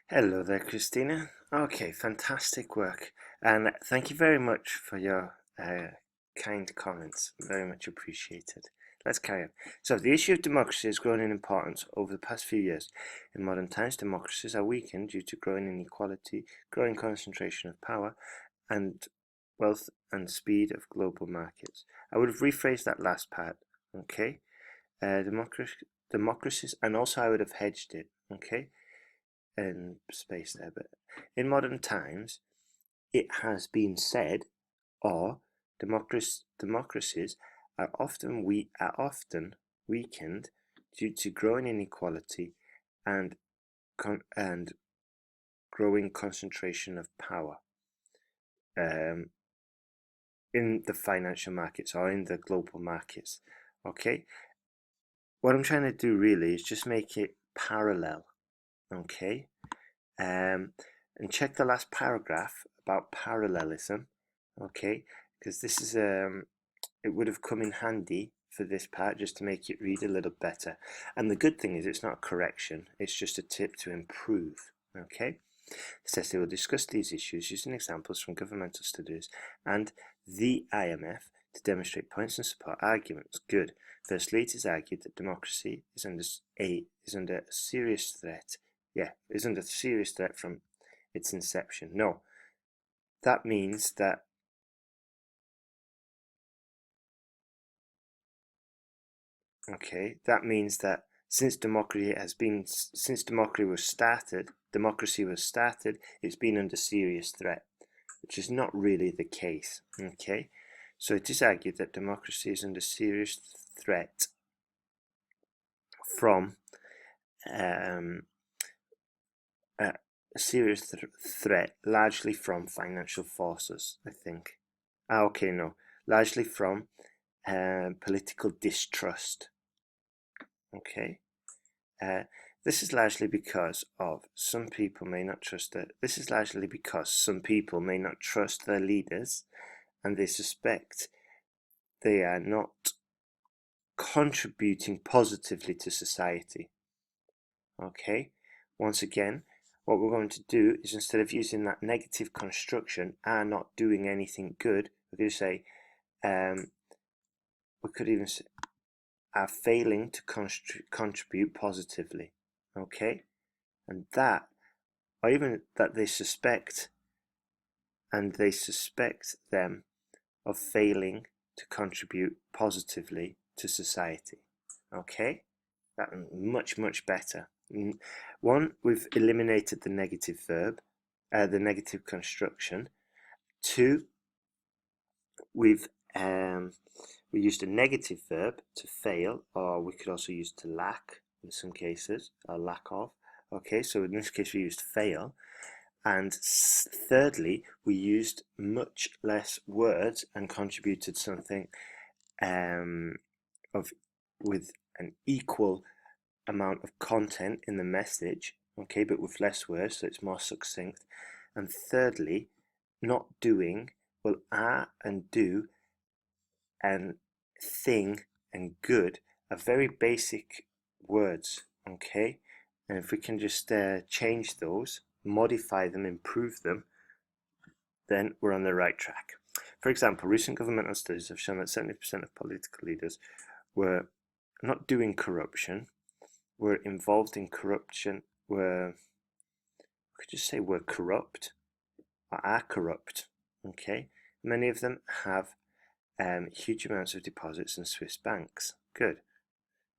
Hello there, Christina. Okay, fantastic work. And thank you very much for your kind comments. Very much appreciated. Let's carry on. So, the issue of democracy has grown in importance over the past few years. In modern times, democracies are weakened due to growing inequality, growing concentration of power, and wealth and speed of global markets. I would have rephrased that last part, okay? Democracies, and also I would have hedged it, okay? In space there, but in modern times, it has been said, or democracies are often weakened due to growing inequality and and growing concentration of power um, in the financial markets or in the global markets. Okay, what I'm trying to do really is just make it parallel. Okay, Um, and check the last paragraph about parallelism, okay? Because this is it would have come in handy for this part just to make it read a little better. And the good thing is it's not a correction; it's just a tip to improve, okay? It says they will discuss these issues using examples from governmental studies and the IMF to demonstrate points and support arguments. Good. Firstly, it is argued that democracy is under a serious threat. Yeah, is under serious threat from its inception. No, that means that since democracy was started, it's been under serious threat, which is not really the case. Okay, so it is argued that democracy is under serious threat from um, a serious threat, largely from financial forces. I think. Okay, no, largely from political distrust. Okay. Uh, this is largely because some people may not trust their. This is largely because some people may not trust their leaders, and they suspect they are not contributing positively to society. Okay. Once again, what we're going to do is, instead of using that negative construction, are not doing anything good, we're going to say, we could even say, are failing to contribute positively. Okay. And that, or even that they suspect them of failing to contribute positively to society. Okay, that much better. One, we've eliminated the negative verb, the negative construction. Two, we've we used a negative verb to fail, or we could also use to lack in some cases, or lack of. Okay, so in this case we used fail. And thirdly, we used much less words and contributed something of with an equal amount of content in the message, okay, but with less words, so it's more succinct. And thirdly, not doing, well, are and do and thing and good are very basic words, okay? And if we can just change those, modify them, improve them, then we're on the right track. For example, recent governmental studies have shown that 70% of political leaders were not doing corruption, were involved in corruption, could you say were corrupt, or are corrupt, okay? Many of them have huge amounts of deposits in Swiss banks. Good.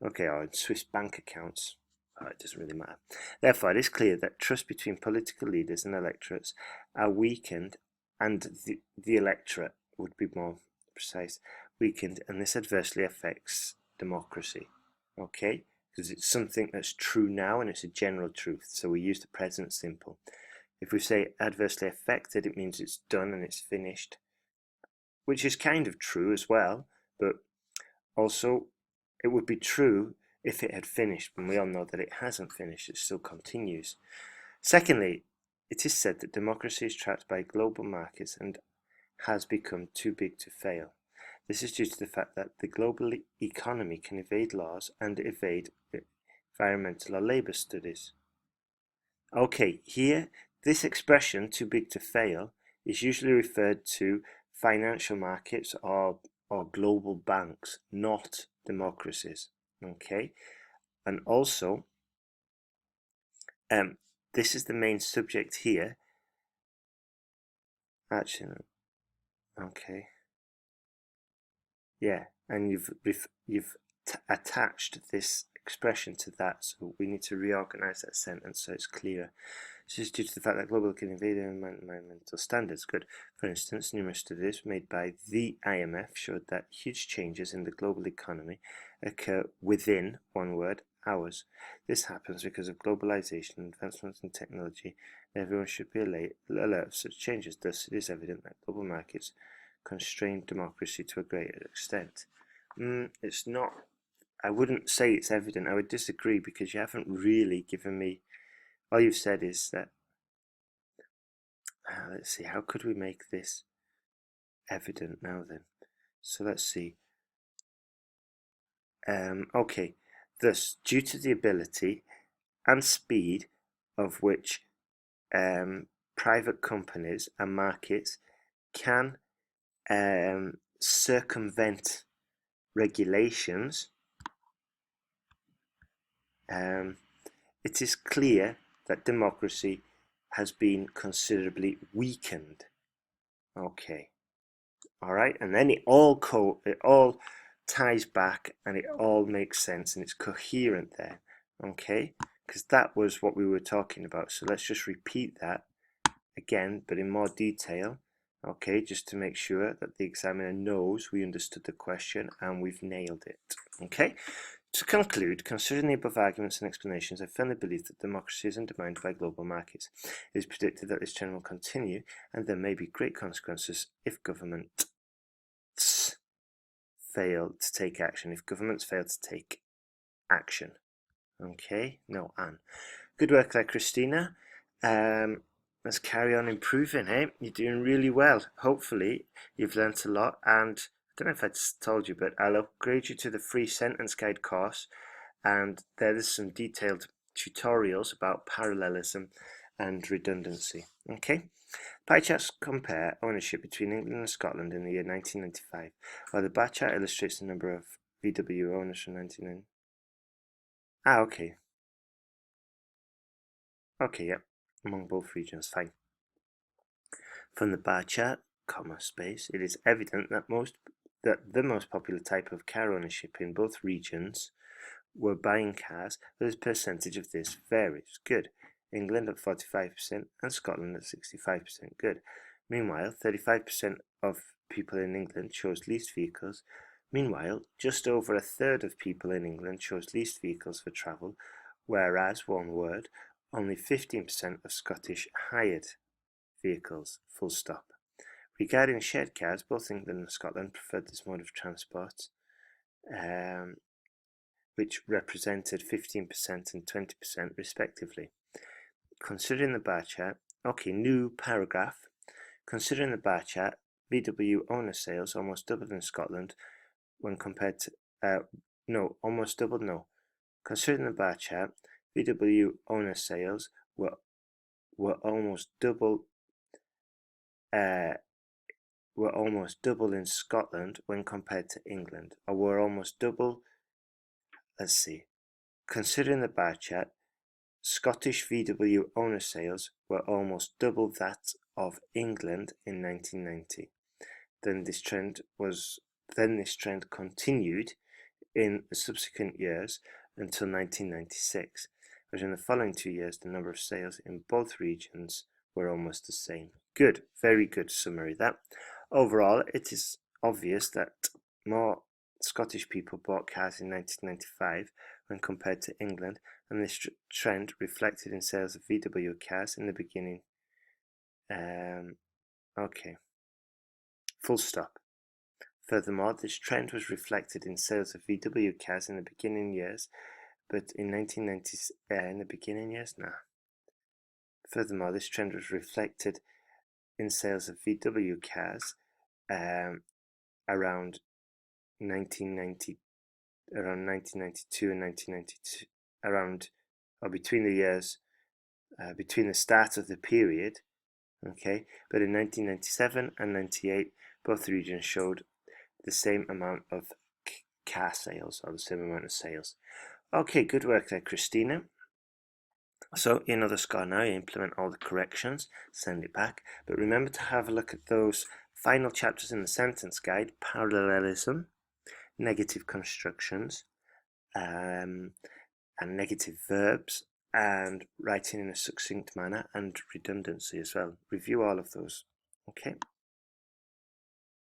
Okay, or in Swiss bank accounts. Oh, it doesn't really matter. Therefore, it is clear that trust between political leaders and electorates are weakened, and the electorate would be more precise, weakened, and this adversely affects democracy. Okay, because it's something that's true now and it's a general truth, so we use the present simple. If we say adversely affected, it means it's done and it's finished, which is kind of true as well, but also it would be true if it had finished, but we all know that it hasn't finished, it still continues. Secondly, it is said that democracy is trapped by global markets and has become too big to fail. This is due to the fact that the global economy can evade laws and evade environmental or labour studies. Okay, here, this expression, too big to fail, is usually referred to financial markets or global banks, not democracies. Okay, and also, this is the main subject here. Actually, okay, yeah, and you've attached this expression to that, so we need to reorganize that sentence so it's clearer. This is due to the fact that global can invade environmental standards. Good. For instance, numerous studies made by the IMF showed that huge changes in the global economy occur within, one word, hours. This happens because of globalization and advancements in technology, and everyone should be alert of such changes. Thus, it is evident that global markets constrain democracy to a greater extent. It's not. I wouldn't say it's evident. I would disagree because you haven't really given me. All you've said is that. Let's see. How could we make this evident now then? So let's see. Okay. Thus, due to the ability and speed of which private companies and markets can circumvent regulations, it is clear that democracy has been considerably weakened. Okay, all right, and then it all ties back and it all makes sense and it's coherent there. Okay, because that was what we were talking about. So let's just repeat that again, but in more detail. Okay, just to make sure that the examiner knows we understood the question and we've nailed it. Okay. To conclude, considering the above arguments and explanations, I firmly believe that democracy is undermined by global markets. It is predicted that this trend will continue, and there may be great consequences if governments fail to take action. If governments fail to take action. Okay, no, Anne. Good work there, Christeena. Let's carry on improving, hey? You're doing really well. Hopefully, you've learnt a lot, and I don't know if I told you, but I'll upgrade you to the free sentence guide course, and there's some detailed tutorials about parallelism and redundancy. Okay? Pie charts compare ownership between England and Scotland in the year 1995, while the bar chart illustrates the number of VW owners from 1990. Okay. Okay, yep. Among both regions, fine. From the bar chart, comma space, it is evident that the most popular type of car ownership in both regions were buying cars, but the percentage of this varies. Good. England at 45% and Scotland at 65%. Good. Meanwhile, 35% of people in England chose leased vehicles. Meanwhile, just over a third of people in England chose leased vehicles for travel, whereas, one word, only 15% of Scottish hired vehicles, full stop. Regarding shared cars, both England and Scotland preferred this mode of transport, which represented 15% and 20% respectively. Considering the bar chart, okay, new paragraph. Considering the bar chart, VW owner sales almost doubled in Scotland when compared to, almost doubled, no. Considering the bar chart, VW owner sales were almost double in Scotland when compared to England, or were almost double. Let's see. Considering the bar chart, Scottish VW owner sales were almost double that of England in 1990. Then this trend continued in the subsequent years until 1996, but in the following 2 years the number of sales in both regions were almost the same. Good, very good summary that. Overall, it is obvious that more Scottish people bought cars in 1995 when compared to England, and this trend reflected in sales of VW cars in the beginning. Okay, full stop. Furthermore, this trend was reflected in sales of VW cars in the beginning years, but in 1990, in the beginning years, nah. Furthermore, this trend was reflected in sales of VW cars around 1992 and 1992, or between the years between the start of the period, okay, but in 1997 and 98, both regions showed the same amount of car sales, or the same amount of sales. Okay, good work there, Christeena. So you know the score now, you implement all the corrections, send it back, but remember to have a look at those final chapters in the sentence guide: parallelism, negative constructions, and negative verbs, and writing in a succinct manner, and redundancy as well. Review all of those. Okay.